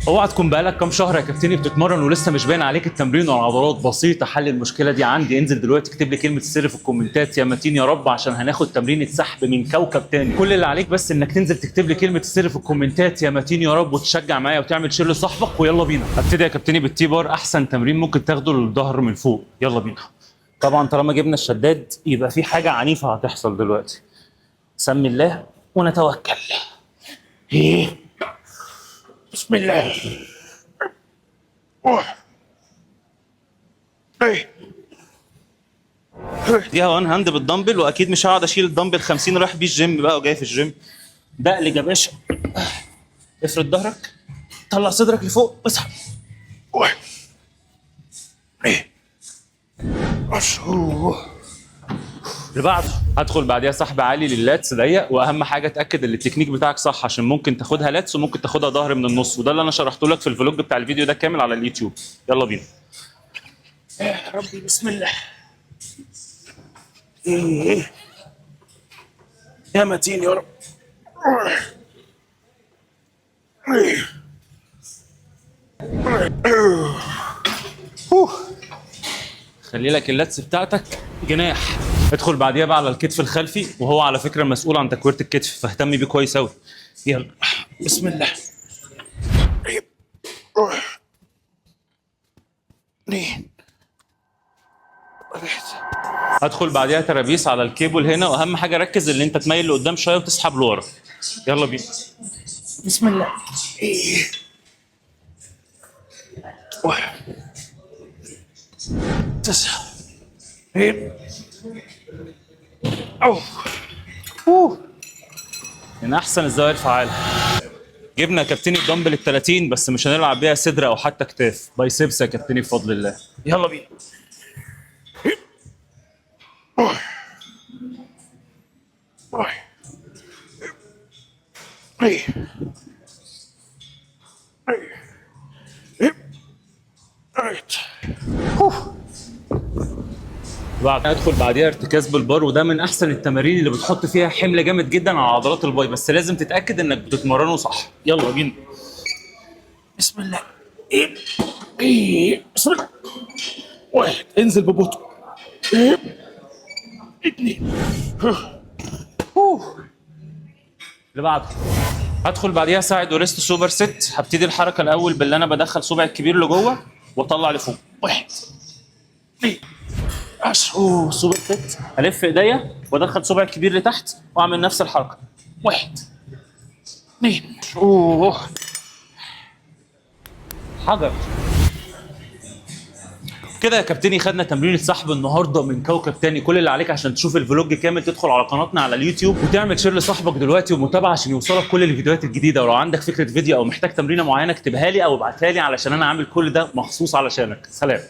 اوعى تكون بقالك كام شهر يا كابتني بتتمرن ولسه مش باين عليك التمرين والعضلات. بسيطه، حل المشكله دي عندي. انزل دلوقتي اكتب لي كلمه السر في الكومنتات يا متين يا رب، عشان هناخد تمرين سحب من كوكب تاني. كل اللي عليك بس انك تنزل تكتب لي كلمه السر في الكومنتات يا متين يا رب، وتشجع معايا وتعمل شير لصاحبك. ويلا بينا. ابتدي يا كابتني بالتي بار، احسن تمرين ممكن تاخده للظهر من فوق. يلا بينا. طبعا طالما جبنا الشداد يبقى في حاجه عنيفه هتحصل دلوقتي. سمي الله ونتوكل. ايه، بسم الله. دي وان هاند بالدمبل، واكيد مش هقعد اشيل الدمبل 50 رايح بيه الجيم بقى وجاي في الجيم. دقلج يا باشا. افرد ظهرك، طلع صدرك لفوق واسحب. اللي بعده هدخل بعديها سحب عالي لللاتس ضيق، واهم حاجه اتاكد ان التكنيك بتاعك صح، عشان ممكن تاخدها لاتس وممكن تاخدها ظهر من النص، وده اللي انا شرحته لك في الفلوج بتاع الفيديو ده كامل على اليوتيوب. يلا بينا. يا ربي بسم الله. يا متين يا رب. خلي لك اللاتس بتاعتك جناح. ادخل بعديها بقى على الكتف الخلفي، وهو على فكره مسؤول عن تكويره الكتف، فاهتم بيه كويس قوي. يلا بسم الله. هدخل بعديها ترابيس على الكيبل هنا، واهم حاجه ركز ان انت تميل لقدام شويه وتسحب لورا. يلا بينا. بسم الله. واحد، تسعة، من احسن الزوايا الفعاله. جبنا يا كابتني الدمبل ال 30، بس مش هنلعب بيها صدر او حتى كتاف، بايسبس يا كابتني بفضل الله. يلا بينا. بعد ادخل بعديها ارتكاز بالبار، وده من احسن التمارين اللي بتحط فيها حمل جامد جدا على عضلات الباي، بس لازم تتاكد انك بتتمرنه صح. يلا بينا. بسم الله. بسم الله. واحد، انزل ببطء. اثنين. اللي بعده هدخل بعديها ساعد وريست سوبر ست. هبتدي الحركه الاول باللي انا بدخل صبعي الكبير لجوه واطلع لفوق. واحد، اثنين، 10. سوبر ست. الف ايديا وادخل صبعي الكبير لتحت واعمل نفس الحركه. واحد، اثنين. حجر. كده يا كابتني خدنا تمرين سحب النهارده من كوكب تاني. كل اللي عليك عشان تشوف الفلوج كامل تدخل على قناتنا على اليوتيوب وتعمل شير لصاحبك دلوقتي ومتابعه عشان يوصلك كل الفيديوهات الجديده. ولو عندك فكره فيديو او محتاج تمرينه معينه اكتبها لي او ابعتها لي، علشان انا عامل كل ده مخصوص علشانك. سلام.